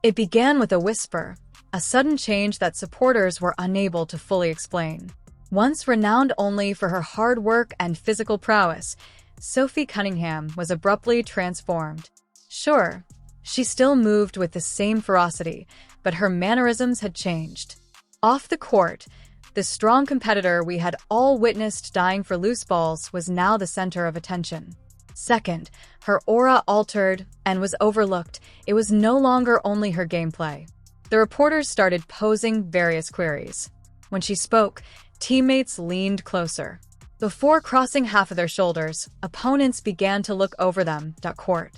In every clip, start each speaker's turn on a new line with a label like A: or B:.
A: It began with a whisper, a sudden change that supporters were unable to fully explain. Once renowned only for her hard work and physical prowess, Sophie Cunningham was abruptly transformed. Sure, she still moved with the same ferocity, but her mannerisms had changed. Off the court, the strong competitor we had all witnessed dying for loose balls was now the center of attention. Second, her aura altered and was overlooked. It was no longer only her gameplay. The reporters started posing various queries. When she spoke, teammates leaned closer. Before crossing half of their shoulders, opponents began to look over them. Court.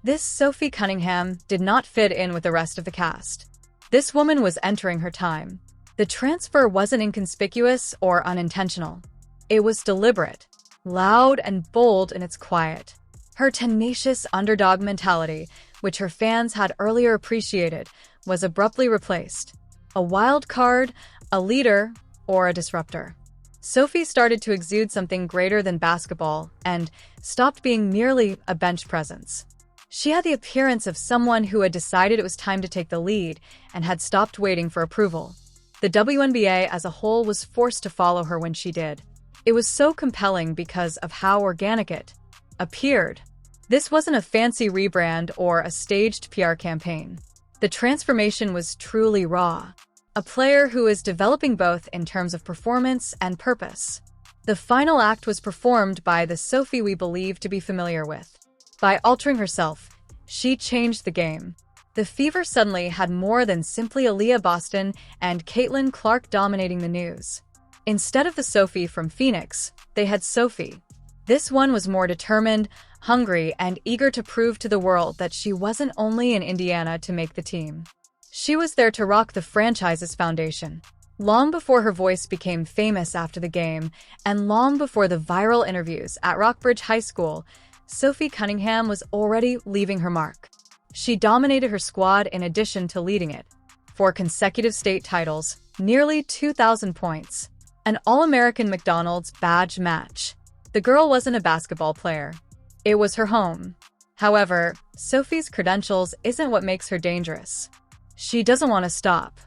A: This Sophie Cunningham did not fit in with the rest of the cast. This woman was entering her time. The transfer wasn't inconspicuous or unintentional. It was deliberate, loud and bold in its quiet. Her tenacious underdog mentality, which her fans had earlier appreciated, was abruptly replaced. A wild card, a leader, or a disruptor. Sophie started to exude something greater than basketball and stopped being merely a bench presence. She had the appearance of someone who had decided it was time to take the lead and had stopped waiting for approval. The WNBA as a whole was forced to follow her when she did. It was so compelling because of how organic it appeared. This wasn't a fancy rebrand or a staged PR campaign. The transformation was truly raw. A player who is developing both in terms of performance and purpose. The final act was performed by the Sophie we believe to be familiar with. By altering herself, she changed the game. The Fever suddenly had more than simply Aaliyah Boston and Caitlin Clark dominating the news. Instead of the Sophie from Phoenix, they had Sophie. This one was more determined, hungry, and eager to prove to the world that she wasn't only in Indiana to make the team. She was there to rock the franchise's foundation. Long before her voice became famous after the game, and long before the viral interviews at Rockbridge High School, Sophie Cunningham was already leaving her mark. She dominated her squad in addition to leading it. 4 consecutive state titles, nearly 2,000 points, an All-American McDonald's badge match. The girl wasn't a basketball player. It was her home. However, Sophie's credentials isn't what makes her dangerous. She doesn't want to stop.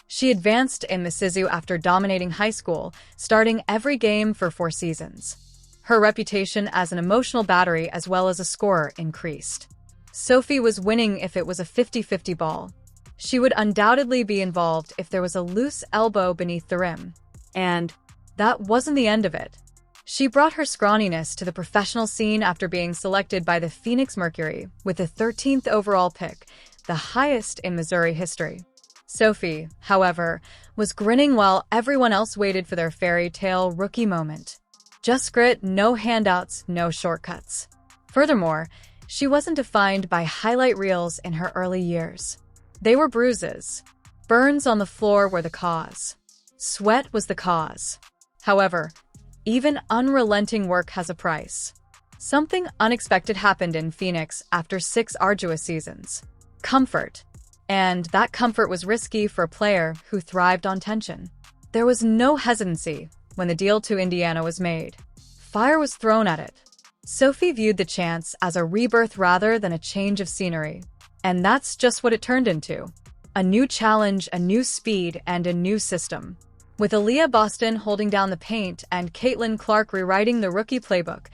A: She advanced in Mississippi after dominating high school, starting every game for 4 seasons. Her reputation as an emotional battery as well as a scorer increased. Sophie was winning if it was a 50-50 ball. She would undoubtedly be involved if there was a loose elbow beneath the rim. And that wasn't the end of it. She brought her scrawniness to the professional scene after being selected by the Phoenix Mercury with the 13th overall pick, the highest in Missouri history. Sophie, however, was grinning while everyone else waited for their fairy tale rookie moment. Just grit, no handouts, no shortcuts. Furthermore, she wasn't defined by highlight reels in her early years. They were bruises. Burns on the floor were the cause. Sweat was the cause. However, even unrelenting work has a price. Something unexpected happened in Phoenix after 6 arduous seasons. Comfort. And that comfort was risky for a player who thrived on tension. There was no hesitancy when the deal to Indiana was made. Fire was thrown at it. Sophie viewed the chance as a rebirth rather than a change of scenery. And that's just what it turned into. A new challenge, a new speed, and a new system. With Aaliyah Boston holding down the paint and Caitlin Clark rewriting the rookie playbook,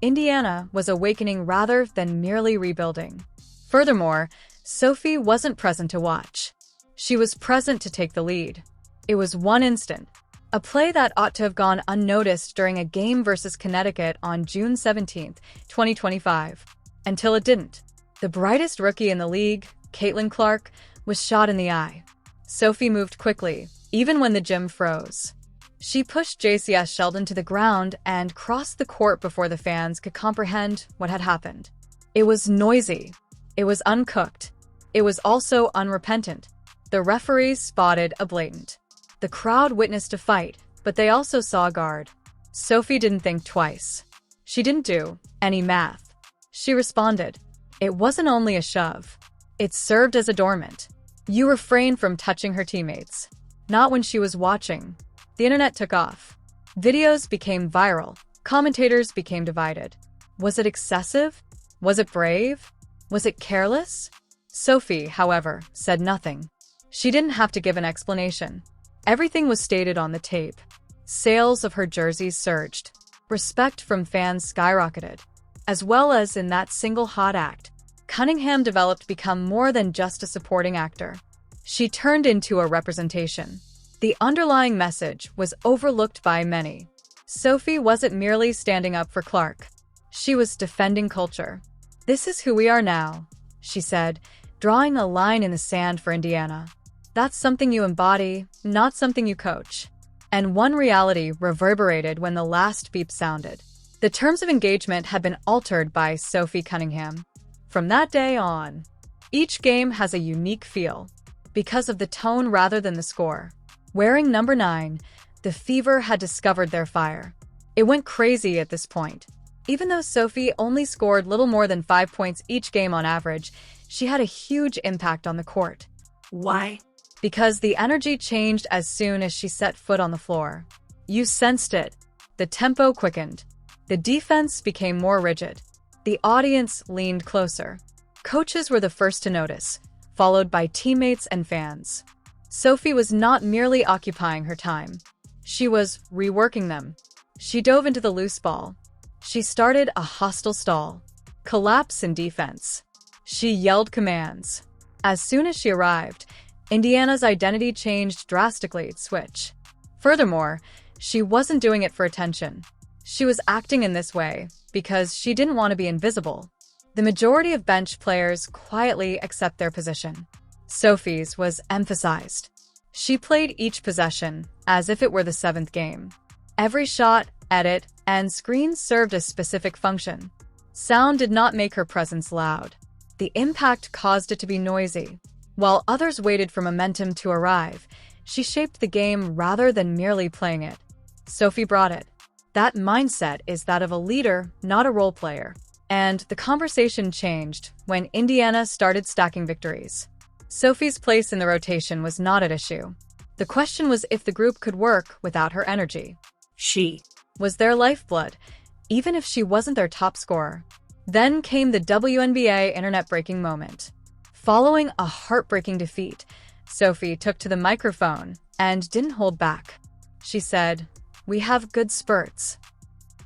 A: Indiana was awakening rather than merely rebuilding. Furthermore, Sophie wasn't present to watch. She was present to take the lead. It was one instant. A play that ought to have gone unnoticed during a game versus Connecticut on June 17, 2025. Until it didn't. The brightest rookie in the league, Caitlin Clark, was shot in the eye. Sophie moved quickly, even when the gym froze. She pushed JCS Sheldon to the ground and crossed the court before the fans could comprehend what had happened. It was noisy. It was uncooked. It was also unrepentant. The referees spotted a blatant. The crowd witnessed a fight, but they also saw a guard. Sophie didn't think twice. She didn't do any math. She responded. It wasn't only a shove. It served as a doormat. You refrained from touching her teammates. Not when she was watching. The internet took off. Videos became viral. Commentators became divided. Was it excessive? Was it brave? Was it careless? Sophie, however, said nothing. She didn't have to give an explanation. Everything was stated on the tape. Sales of her jerseys surged. Respect from fans skyrocketed. As well as in that single hot act, Cunningham developed to become more than just a supporting actor. She turned into a representation. The underlying message was overlooked by many. Sophie wasn't merely standing up for Clark. She was defending culture. "This is who we are now," she said, drawing a line in the sand for Indiana. "That's something you embody, not something you coach." And one reality reverberated when the last beep sounded. The terms of engagement had been altered by Sophie Cunningham. From that day on, each game has a unique feel, because of the tone rather than the score. Wearing number 9, the Fever had discovered their fire. It went crazy at this point. Even though Sophie only scored little more than 5 points each game on average, she had a huge impact on the court.
B: Why?
A: Because the energy changed as soon as she set foot on the floor. You sensed it. The tempo quickened. The defense became more rigid. The audience leaned closer. Coaches were the first to notice, followed by teammates and fans. Sophie was not merely occupying her time. She was reworking them. She dove into the loose ball. She started a hostile stall. Collapse in defense. She yelled commands. As soon as she arrived, Indiana's identity changed drastically at switch. Furthermore, she wasn't doing it for attention. She was acting in this way because she didn't want to be invisible. The majority of bench players quietly accept their position. Sophie's was emphasized. She played each possession as if it were the 7th game. Every shot, edit, and screen served a specific function. Sound did not make her presence loud. The impact caused it to be noisy. While others waited for momentum to arrive, she shaped the game rather than merely playing it. Sophie brought it. That mindset is that of a leader, not a role player. And the conversation changed when Indiana started stacking victories. Sophie's place in the rotation was not at issue. The question was if the group could work without her energy.
B: She
A: was their lifeblood, even if she wasn't their top scorer. Then came the WNBA internet-breaking moment. Following a heartbreaking defeat, Sophie took to the microphone and didn't hold back. She said, "We have good spurts.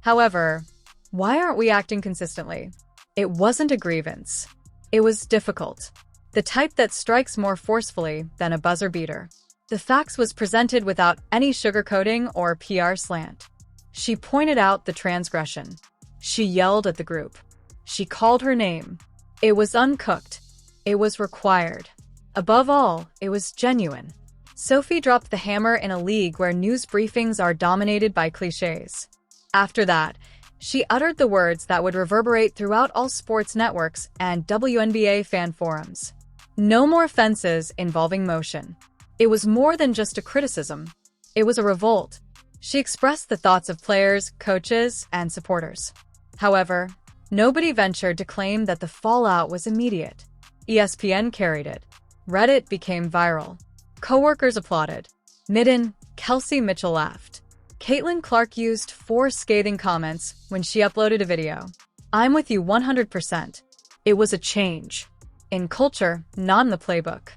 A: However, why aren't we acting consistently?" It wasn't a grievance. It was difficult. The type that strikes more forcefully than a buzzer beater. The facts was presented without any sugarcoating or PR slant. She pointed out the transgression. She yelled at the group. She called her name. It was uncooked. It was required. Above all, it was genuine. Sophie dropped the hammer in a league where news briefings are dominated by cliches. After that, she uttered the words that would reverberate throughout all sports networks and WNBA fan forums. No more fences involving motion. It was more than just a criticism. It was a revolt. She expressed the thoughts of players, coaches, and supporters. However, nobody ventured to claim that the fallout was immediate. ESPN carried it. Reddit became viral. Coworkers applauded. Midden, Kelsey Mitchell laughed. Caitlin Clark used 4 scathing comments when she uploaded a video. "I'm with you 100%. It was a change. In culture, not in the playbook."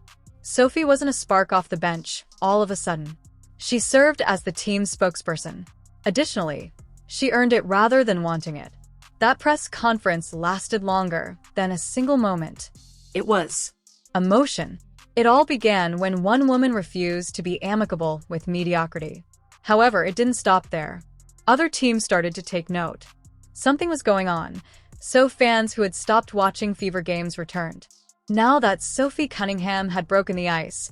A: Sophie wasn't a spark off the bench, all of a sudden. She served as the team's spokesperson. Additionally, she earned it rather than wanting it. That press conference lasted longer than a single moment.
B: It was
A: emotion. It all began when one woman refused to be amicable with mediocrity. However, it didn't stop there. Other teams started to take note. Something was going on, so fans who had stopped watching Fever games returned. Now that Sophie Cunningham had broken the ice,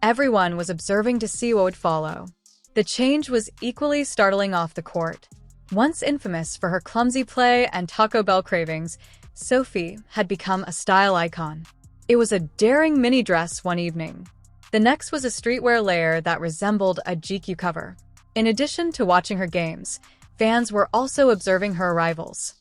A: everyone was observing to see what would follow. The change was equally startling off the court. Once infamous for her clumsy play and Taco Bell cravings, Sophie had become a style icon. It was a daring mini dress one evening. The next was a streetwear layer that resembled a GQ cover. In addition to watching her games, fans were also observing her arrivals.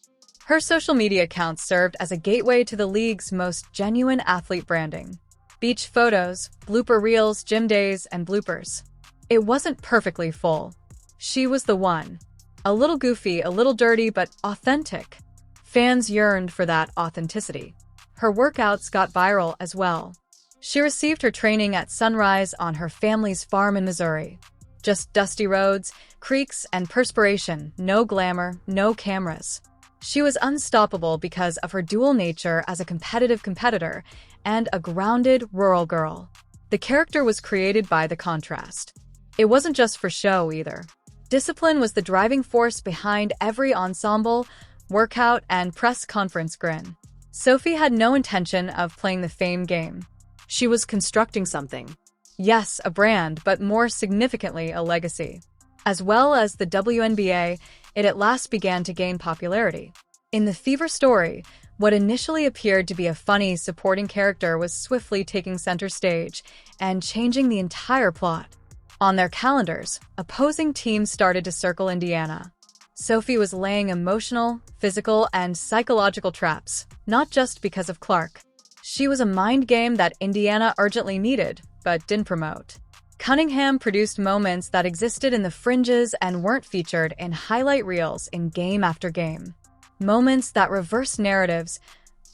A: Her social media accounts served as a gateway to the league's most genuine athlete branding. Beach photos, blooper reels, gym days, and bloopers. It wasn't perfectly full. She was the one. A little goofy, a little dirty, but authentic. Fans yearned for that authenticity. Her workouts got viral as well. She received her training at sunrise on her family's farm in Missouri. Just dusty roads, creeks, and perspiration, no glamour, no cameras. She was unstoppable because of her dual nature as a competitive competitor and a grounded rural girl. The character was created by the contrast. It wasn't just for show either. Discipline was the driving force behind every ensemble, workout, and press conference grin. Sophie had no intention of playing the fame game.
B: She was constructing something.
A: Yes, a brand, but more significantly, a legacy. As well as the WNBA, it at last began to gain popularity. In the Fever story, what initially appeared to be a funny supporting character was swiftly taking center stage and changing the entire plot. On their calendars, opposing teams started to circle Indiana. Sophie was laying emotional, physical, and psychological traps, not just because of Clark. She was a mind game that Indiana urgently needed, but didn't promote. Cunningham produced moments that existed in the fringes and weren't featured in highlight reels in game after game. Moments that reversed narratives,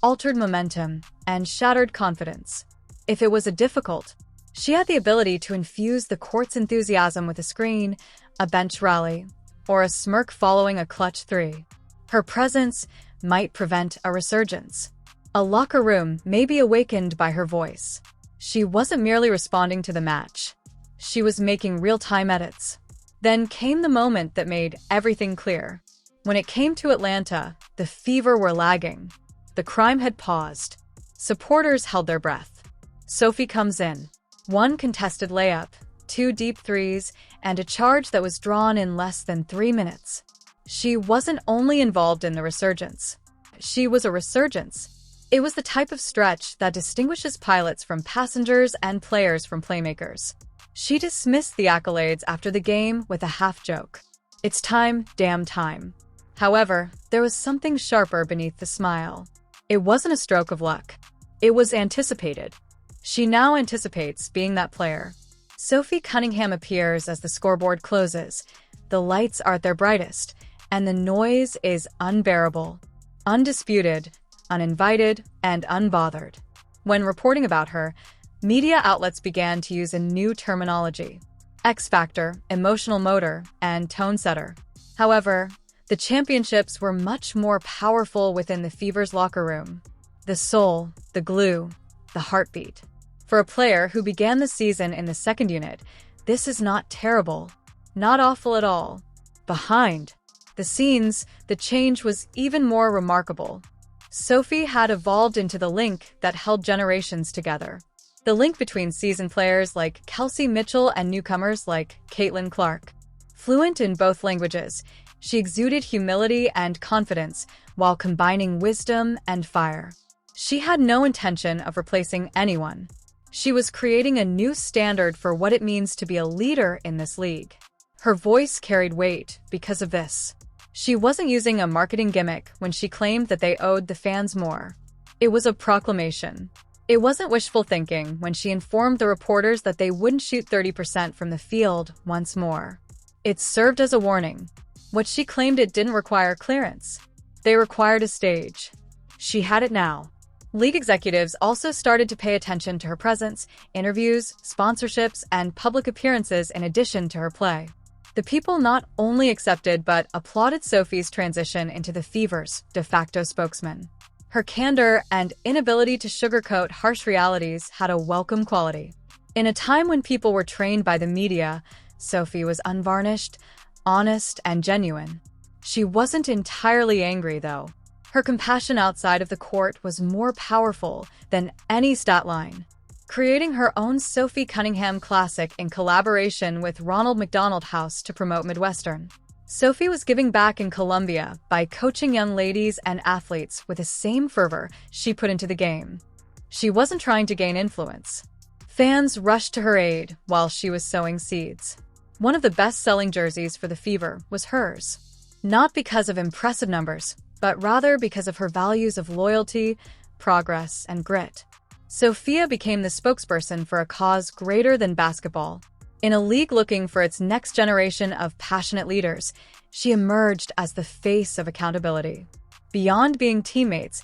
A: altered momentum, and shattered confidence. If it was difficult, she had the ability to infuse the court's enthusiasm with a screen, a bench rally, or a smirk following a clutch three. Her presence might prevent a resurgence. A locker room may be awakened by her voice. She wasn't merely responding to the match. She was making real-time edits. Then came the moment that made everything clear. When it came to Atlanta, the Fever were lagging. The crime had paused. Supporters held their breath. Sophie comes in. One contested layup, 2 deep threes, and a charge that was drawn in less than 3 minutes. She wasn't only involved in the resurgence. She was a resurgence. It was the type of stretch that distinguishes pilots from passengers and players from playmakers. She dismissed the accolades after the game with a half-joke. It's time, damn time. However, there was something sharper beneath the smile. It wasn't a stroke of luck. It was anticipated. She now anticipates being that player. Sophie Cunningham appears as the scoreboard closes. The lights are at their brightest, and the noise is unbearable. Undisputed, uninvited, and unbothered. When reporting about her, media outlets began to use a new terminology: X factor, emotional motor, and tone setter. However, the championships were much more powerful within the Fever's locker room. The soul, the glue, the heartbeat. For a player who began the season in the second unit, this is not terrible, not awful at all. Behind the scenes, the change was even more remarkable. Sophie had evolved into the link that held generations together. The link between seasoned players like Kelsey Mitchell and newcomers like Caitlin Clark. Fluent in both languages, she exuded humility and confidence while combining wisdom and fire. She had no intention of replacing anyone. She was creating a new standard for what it means to be a leader in this league. Her voice carried weight because of this. She wasn't using a marketing gimmick when she claimed that they owed the fans more. It was a proclamation. It wasn't wishful thinking when she informed the reporters that they wouldn't shoot 30% from the field once more. It served as a warning. What she claimed, it didn't require clearance. They required a stage. She had it now. League executives also started to pay attention to her presence, interviews, sponsorships, and public appearances in addition to her play. The people not only accepted but applauded Sophie's transition into the Fever's de facto spokesman. Her candor and inability to sugarcoat harsh realities had a welcome quality. In a time when people were trained by the media, Sophie was unvarnished, honest, and genuine. She wasn't entirely angry, though. Her compassion outside of the court was more powerful than any stat line. Creating her own Sophie Cunningham classic in collaboration with Ronald McDonald House to promote Midwestern. Sophie was giving back in Columbia by coaching young ladies and athletes with the same fervor she put into the game. She wasn't trying to gain influence. Fans rushed to her aid while she was sowing seeds. One of the best-selling jerseys for the Fever was hers. Not because of impressive numbers, but rather because of her values of loyalty, progress, and grit. Sophia became the spokesperson for a cause greater than basketball. In a league looking for its next generation of passionate leaders, she emerged as the face of accountability. Beyond being teammates,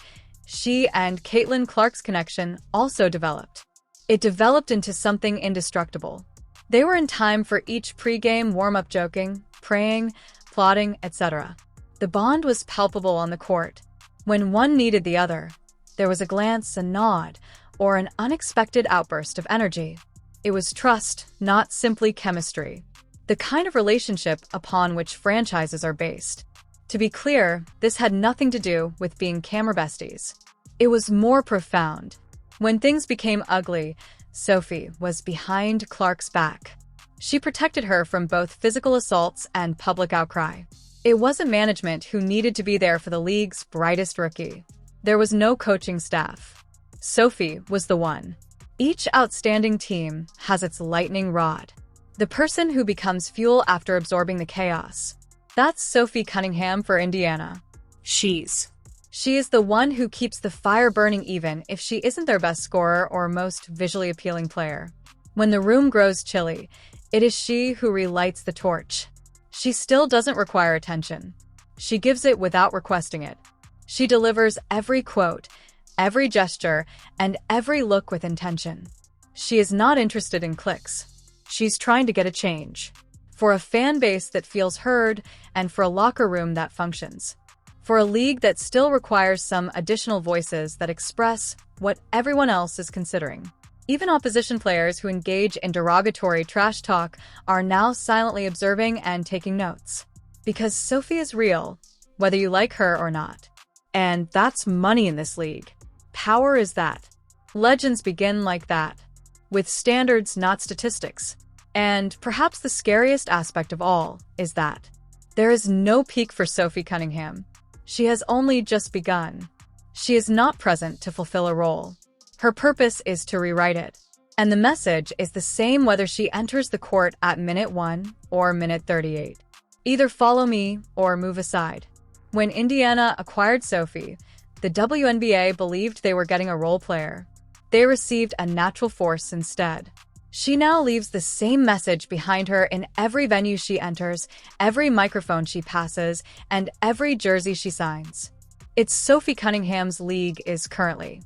A: she and Caitlin Clark's connection also developed. It developed into something indestructible. They were in time for each pre-game warm-up joking, praying, plotting, etc. The bond was palpable on the court. When one needed the other, there was a glance, a nod, or an unexpected outburst of energy. It was trust, not simply chemistry. The kind of relationship upon which franchises are based. To be clear, this had nothing to do with being camera besties. It was more profound. When things became ugly, Sophie was behind Clark's back. She protected her from both physical assaults and public outcry. It wasn't management who needed to be there for the league's brightest rookie. There was no coaching staff. Sophie was the one. Each outstanding team has its lightning rod. The person who becomes fuel after absorbing the chaos. That's Sophie Cunningham for Indiana. She is the one who keeps the fire burning even if she isn't their best scorer or most visually appealing player. When the room grows chilly, it is she who relights the torch. She still doesn't require attention. She gives it without requesting it. She delivers every quote, every gesture, and every look with intention. She is not interested in clicks. She's trying to get a change. For a fan base that feels heard, and for a locker room that functions. For a league that still requires some additional voices that express what everyone else is considering. Even opposition players who engage in derogatory trash talk are now silently observing and taking notes. Because Sophie is real, whether you like her or not. And that's money in this league. Power is that. Legends begin like that. With standards, not statistics. And perhaps the scariest aspect of all is that there is no peak for Sophie Cunningham. She has only just begun. She is not present to fulfill a role. Her purpose is to rewrite it. And the message is the same whether she enters the court at minute 1 or minute 38. Either follow me or move aside. When Indiana acquired Sophie, the WNBA believed they were getting a role player. They received a natural force instead. She now leaves the same message behind her in every venue she enters, every microphone she passes, and every jersey she signs. It's Sophie Cunningham's league is currently